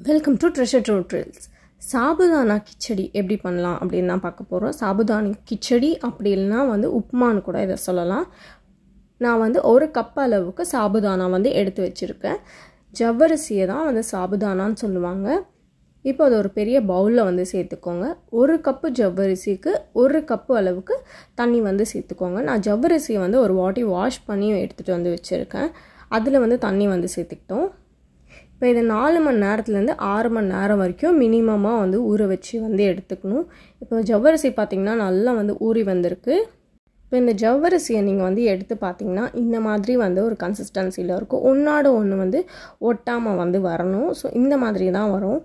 Welcome to treasure tutorials. Sabudana khichdi எப்படி பண்ணலாம் அப்படின்னு தான் பார்க்க போகிறோம். சாபுதானி கிச்சடி அப்படி இல்லைனா உப்புமான்னு கூட இதை சொல்லலாம். நான் ஒரு கப் அளவுக்கு சாபுதானா எடுத்து வச்சுருக்கேன். ஜவ்வரிசியை தான் சாபுதானான்னு சொல்லுவாங்க. இப்போ அது ஒரு பெரிய பவுலில் சேர்த்துக்கோங்க. ஒரு கப்பு ஜவ்வரிசிக்கு ஒரு கப்பு அளவுக்கு தண்ணி சேர்த்துக்கோங்க. நான் ஜவ்வரிசியை ஒரு வாட்டி வாஷ் பண்ணி எடுத்துகிட்டு வச்சுருக்கேன். அதில் தண்ணி சேர்த்துக்கிட்டோம். இப்போ இது 4 மணி நேரத்துலேருந்து 6 மணி நேரம் வரைக்கும் மினிமமாக ஊற வச்சு எடுத்துக்கணும். இப்போ ஜவ்வரிசி பார்த்திங்கன்னா நல்லா ஊறி வந்திருக்கு. இப்போ இந்த ஜவ்வரிசியை நீங்கள் எடுத்து பார்த்திங்கன்னா இந்த மாதிரி ஒரு கன்சிஸ்டன்சியில் இருக்கும். ஒன்றோட ஒன்று ஒட்டாமல் வரணும். ஸோ இந்த மாதிரி தான் வரும்.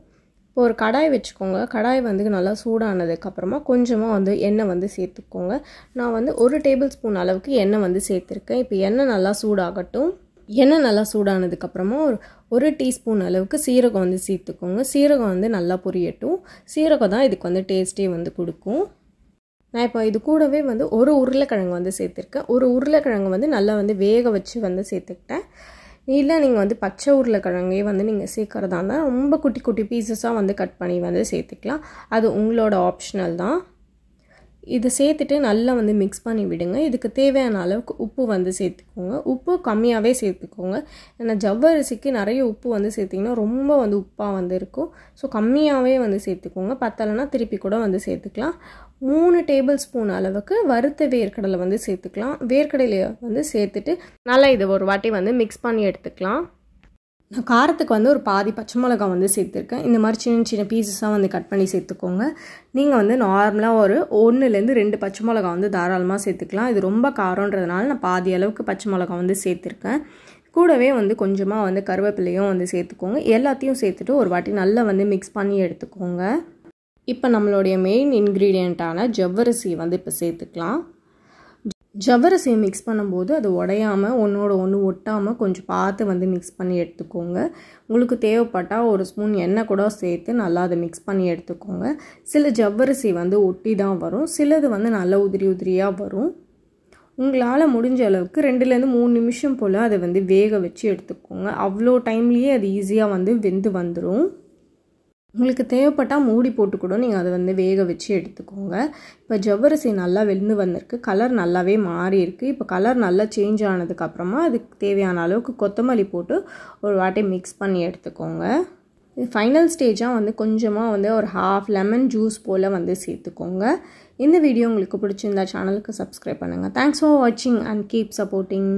இப்போ ஒரு கடாய் வச்சுக்கோங்க. கடாய் நல்லா சூடானதுக்கப்புறமா கொஞ்சமாக எண்ணெய் சேர்த்துக்கோங்க. நான் 1 டேபிள் ஸ்பூன் அளவுக்கு எண்ணெய் சேர்த்துருக்கேன். இப்போ எண்ணெய் நல்லா சூடாகட்டும். எண்ணெய் நல்லா சூடானதுக்கப்புறமா ஒரு டீஸ்பூன் அளவுக்கு சீரகம் சேர்த்துக்கோங்க. சீரகம் நல்லா பொரியட்டும். சீரகம் தான் இதுக்கு டேஸ்ட்டே கொடுக்கும். நான் இப்போ இது கூடவே ஒரு உருளைக்கிழங்கு சேர்த்துருக்கேன். ஒரு உருளைக்கிழங்கு நல்லா வேக வச்சு சேர்த்துக்கிட்டேன். இல்லை நீங்கள் பச்சை உருளைக்கிழங்கே நீங்கள் சேர்க்குறதா இருந்தால் ரொம்ப குட்டி குட்டி பீசஸாக கட் பண்ணி சேர்த்துக்கலாம். அது உங்களோட ஆப்ஷனல் தான். இது சேர்த்துட்டு நல்லா மிக்ஸ் பண்ணி விடுங்க. இதுக்கு தேவையான அளவுக்கு உப்பு சேர்த்துக்கோங்க. உப்பு கம்மியாகவே சேர்த்துக்கோங்க. ஏன்னா ஜவ்வரிசிக்கு நிறைய உப்பு சேர்த்திங்கன்னா ரொம்ப உப்பாக இருக்கும். ஸோ கம்மியாகவே சேர்த்துக்கோங்க. பத்தலைன்னா திருப்பி கூட சேர்த்துக்கலாம். 3 டேபிள் ஸ்பூன் அளவுக்கு வறுத்த வேர்க்கடலை சேர்த்துக்கலாம். வேர்க்கடலையை சேர்த்துட்டு நல்லா இதை ஒரு வாட்டி மிக்ஸ் பண்ணி எடுத்துக்கலாம். நான் காரத்துக்கு ஒரு பாதி பச்சை மிளகா சேர்த்துருக்கேன். இந்த மாதிரி சின்ன சின்ன பீசஸாக கட் பண்ணி சேர்த்துக்கோங்க. நீங்கள் நார்மலாக ஒரு 1லேருந்து 2 பச்சை மிளகா தாராளமாக சேர்த்துக்கலாம். இது ரொம்ப காரன்றதுனால நான் பாதி அளவுக்கு பச்சை மிளகா சேர்த்துருக்கேன். கூடவே கொஞ்சமாக கருவேப்பிலையும் சேர்த்துக்கோங்க. எல்லாத்தையும் சேர்த்துட்டு ஒரு வாட்டி நல்லா மிக்ஸ் பண்ணி எடுத்துக்கோங்க. இப்போ நம்மளுடைய மெயின் இன்க்ரீடியண்ட்டான ஜவ்வரிசி இப்போ சேர்த்துக்கலாம். ஜவ்வரிசியை மிக்ஸ் பண்ணும்போது அது உடையாமல் ஒன்றோட ஒன்று ஒட்டாமல் கொஞ்சம் பார்த்து மிக்ஸ் பண்ணி எடுத்துக்கோங்க. உங்களுக்கு தேவைப்பட்டால் ஒரு ஸ்பூன் எண்ணெய் கூட சேர்த்து நல்லா அதை மிக்ஸ் பண்ணி எடுத்துக்கோங்க. சில ஜவ்வரிசி ஒட்டி தான் வரும். சிலது நல்லா உதிரி உதிரியாக வரும். உங்களால் முடிஞ்ச அளவுக்கு 2லேருந்து 3 நிமிஷம் போல் அதை வேக வச்சு எடுத்துக்கோங்க. அவ்வளோ டைம்லேயே அது ஈஸியாக வெந்து வந்துடும். உங்களுக்கு தேவைப்பட்டால் மூடி போட்டு கூட நீங்கள் அதை வேக வச்சு எடுத்துக்கோங்க. இப்போ ஜவ்வரிசி நல்லா வெந்து வந்திருக்கு. கலர் நல்லாவே மாறி இருக்குது. இப்போ கலர் நல்லா சேஞ்ச் ஆனதுக்கப்புறமா அதுக்கு தேவையான அளவுக்கு கொத்தமல்லி போட்டு ஒரு வாட்டி மிக்ஸ் பண்ணி எடுத்துக்கோங்க. இது ஃபைனல் ஸ்டேஜாக கொஞ்சமாக ஒரு ½ லெமன் ஜூஸ் போல் சேர்த்துக்கோங்க. இந்த வீடியோ உங்களுக்கு பிடிச்சிருந்தா சேனலுக்கு சப்ஸ்கிரைப் பண்ணுங்கள். தேங்க்ஸ் ஃபார் வாட்சிங் அண்ட் கீப் சப்போர்ட்டிங்.